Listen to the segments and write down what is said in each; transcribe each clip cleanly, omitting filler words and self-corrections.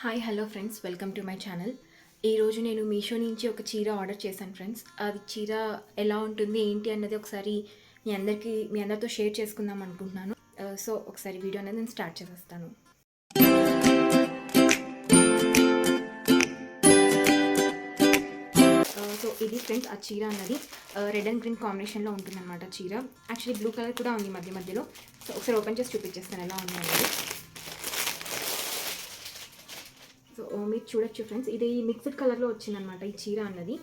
Hi hello friends, welcome to my channel. ఈరోజు నేను మీషో నుంచి ఒక చీర ఆర్డర్ చేశాను ఫ్రెండ్స్. అది చీర ఎలా ఉంటుంది ఏంటి అన్నది ఒకసారి మీ అందరితో షేర్ చేసుకుందాం అనుకుంటున్నాను. సో ఒకసారి వీడియో అనేది నేను స్టార్ట్ చేసేస్తాను. సో ఇది ఫ్రెండ్స్ ఆ చీర అన్నది రెడ్ అండ్ గ్రీన్ కాంబినేషన్లో ఉంటుందన్నమాట. చీర యాక్చువల్లీ బ్లూ కలర్ కూడా ఉంది మధ్యలో. సో ఒకసారి ఓపెన్ చేసి చూపించేస్తాను ఎలా ఉంది అనేది. సో మీరు చూడొచ్చు ఫ్రెండ్స్, ఇది మిక్స్డ్ కలర్లో వచ్చిందనమాట ఈ చీర అన్నది.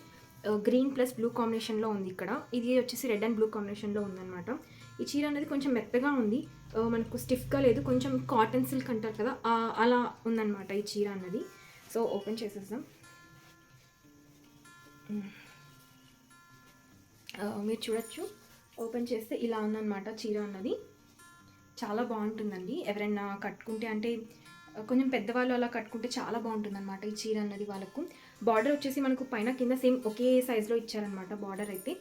గ్రీన్ ప్లస్ బ్లూ కాంబినేషన్లో ఉంది ఇక్కడ. ఇది వచ్చేసి రెడ్ అండ్ బ్లూ కాంబినేషన్లో ఉందన్నమాట. ఈ చీర అనేది కొంచెం మెత్తగా ఉంది, మనకు స్టిఫ్గా లేదు, కొంచెం కాటన్ సిల్క్ అంటారు కదా అలా ఉందన్నమాట ఈ చీర అన్నది. సో ఓపెన్ చేసేద్దాం. మీరు చూడొచ్చు, ఓపెన్ చేస్తే ఇలా ఉందన్నమాట చీర అన్నది. చాలా బాగుంటుందండి. ఎవరైనా కట్టుకుంటే అంటే కొంచెం పెద్దవాళ్ళు అలా కట్టుకుంటే చాలా బాగుంటుంది అనమాట ఈ చీర అన్నది. వాళ్ళకు బార్డర్ వచ్చేసి మనకు పైన కింద సేమ్ ఒకే సైజులో ఇచ్చారనమాట. బార్డర్ అయితే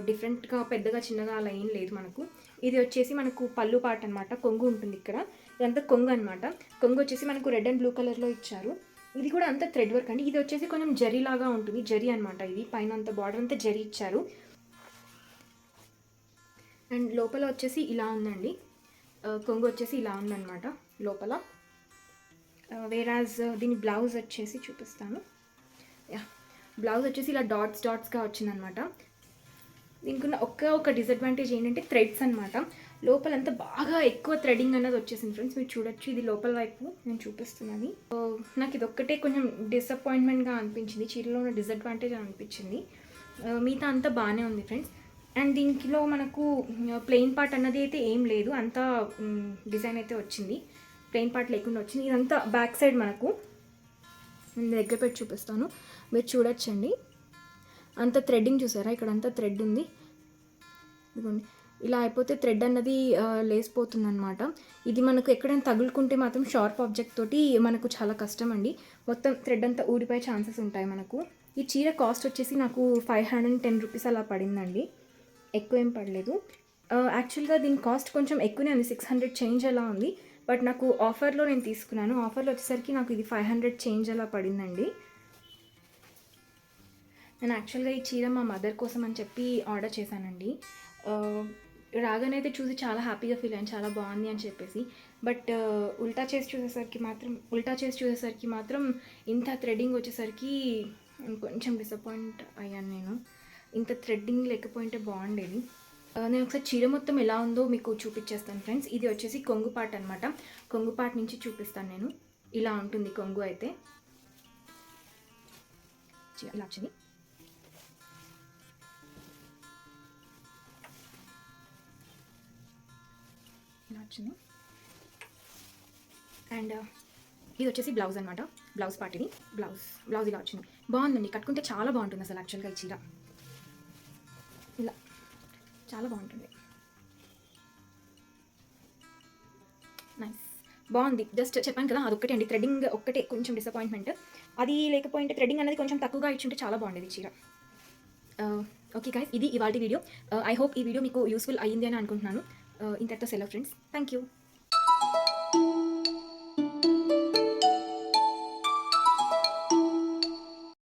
డిఫరెంట్గా పెద్దగా చిన్నగా అలా ఏం లేదు మనకు. ఇది వచ్చేసి మనకు పళ్ళు పాట అనమాట. కొంగు ఉంటుంది ఇక్కడ, ఇదంతా కొంగు అనమాట. కొంగు వచ్చేసి మనకు రెడ్ అండ్ బ్లూ కలర్లో ఇచ్చారు. ఇది కూడా అంతా థ్రెడ్ వర్క్ అండి. ఇది వచ్చేసి కొంచెం జరీ లాగా ఉంటుంది, జరీ అనమాట. ఇది పైన అంత బార్డర్ అంతా జరీ ఇచ్చారు. అండ్ లోపల వచ్చేసి ఇలా ఉందండి, కొంగు వచ్చేసి ఇలా ఉందన్నమాట లోపల. వేరాజ్ దీని బ్లౌజ్ వచ్చేసి చూపిస్తాను. బ్లౌజ్ వచ్చేసి ఇలా డాట్స్గా వచ్చిందనమాట. దీనికి ఒక డిసడ్వాంటేజ్ ఏంటంటే థ్రెడ్స్ అనమాట. లోపలంతా బాగా ఎక్కువ థ్రెడింగ్ అన్నది వచ్చేసింది ఫ్రెండ్స్. మీరు చూడొచ్చు, ఇది లోపల వైపు నేను చూపిస్తున్నది. నాకు ఇది ఒక్కటే కొంచెం డిసప్పాయింట్మెంట్గా అనిపించింది, చీరలో ఉన్న డిసడ్వాంటేజ్ అనిపించింది. మిగతా అంతా బాగానే ఉంది ఫ్రెండ్స్. అండ్ దీంట్లో మనకు ప్లెయిన్ పార్ట్ అన్నది అయితే ఏం లేదు, అంతా డిజైన్ అయితే వచ్చింది. ప్లెయిన్ పార్ట్ లేకుండా వచ్చింది. ఇదంతా బ్యాక్ సైడ్ మనకు. నేను దగ్గర పెట్టి చూపిస్తాను, మీరు చూడొచ్చండి. అంత థ్రెడ్డింగ్ చూసారా, ఇక్కడ అంతా థ్రెడ్ ఉంది. ఇదిగోండి, ఇలా అయిపోతే థ్రెడ్ అన్నది లేసిపోతుంది అనమాట. ఇది మనకు ఎక్కడైనా తగులుకుంటే మాత్రం షార్ప్ ఆబ్జెక్ట్ తోటి మనకు చాలా కష్టం అండి. మొత్తం థ్రెడ్ అంతా ఊడిపోయే ఛాన్సెస్ ఉంటాయి మనకు. ఈ చీర కాస్ట్ వచ్చేసి నాకు 510 రూపీస్ అలా పడిందండి, ఎక్కువ ఏం పడలేదు. యాక్చువల్గా దీని కాస్ట్ కొంచెం ఎక్కువనే ఉంది, 600 చేంజ్ అలా ఉంది. బట్ నాకు ఆఫర్లో నేను తీసుకున్నాను. ఆఫర్లో వచ్చేసరికి నాకు ఇది 500 చేంజ్ అలా పడిందండి. నేను యాక్చువల్గా ఈ చీర మా మదర్ కోసం అని చెప్పి ఆర్డర్ చేశానండి. రాగానే అయితే చూసి చాలా హ్యాపీగా ఫీల్ అయ్యాను, చాలా బాగుంది అని చెప్పేసి. బట్ ఉల్టా చేసి చూసేసరికి మాత్రం ఇంత థ్రెడ్డింగ్ వచ్చేసరికి కొంచెం డిసప్పాయింట్ అయ్యాను నేను. ఇంత థ్రెడ్డింగ్ లేకపోయింటే బాగుండేది. నేను ఒకసారి చీర మొత్తం ఎలా ఉందో మీకు చూపించేస్తాను ఫ్రెండ్స్. ఇది వచ్చేసి కొంగు పార్ట్ అనమాట. కొంగు పార్ట్ నుంచి చూపిస్తాను నేను. ఇలా ఉంటుంది కొంగు అయితే. ఇలా వచ్చింది. ఇలా వచ్చింది. అండ్ ఇది వచ్చేసి బ్లౌజ్ అనమాట. బ్లౌజ్ పార్ట్ ఇది. బ్లౌజ్ ఇలా వచ్చింది. బాగుందండి, కట్టుకుంటే చాలా బాగుంటుంది అసలు యాక్చువల్గా ఈ చీర. ఇలా చాలా బాగుంటుంది, నైస్, బాగుంది. జస్ట్ చెప్పాను కదా, అదొక్కటే అండి, థ్రెడ్డింగ్ ఒక్కటే కొంచెం డిసప్పాయింట్మెంట్. అది లేకపోయింటే థ్రెడ్డింగ్ అనేది కొంచెం తక్కువగా ఇచ్చుంటే చాలా బాగుండేది చీర. ఓకే గైస్, ఇది ఇవాల్టి వీడియో. ఐ హోప్ ఈ వీడియో మీకు యూస్ఫుల్ అయ్యింది అని అనుకుంటున్నాను. ఇంతటితో సెలవు ఫ్రెండ్స్, థ్యాంక్ యూ.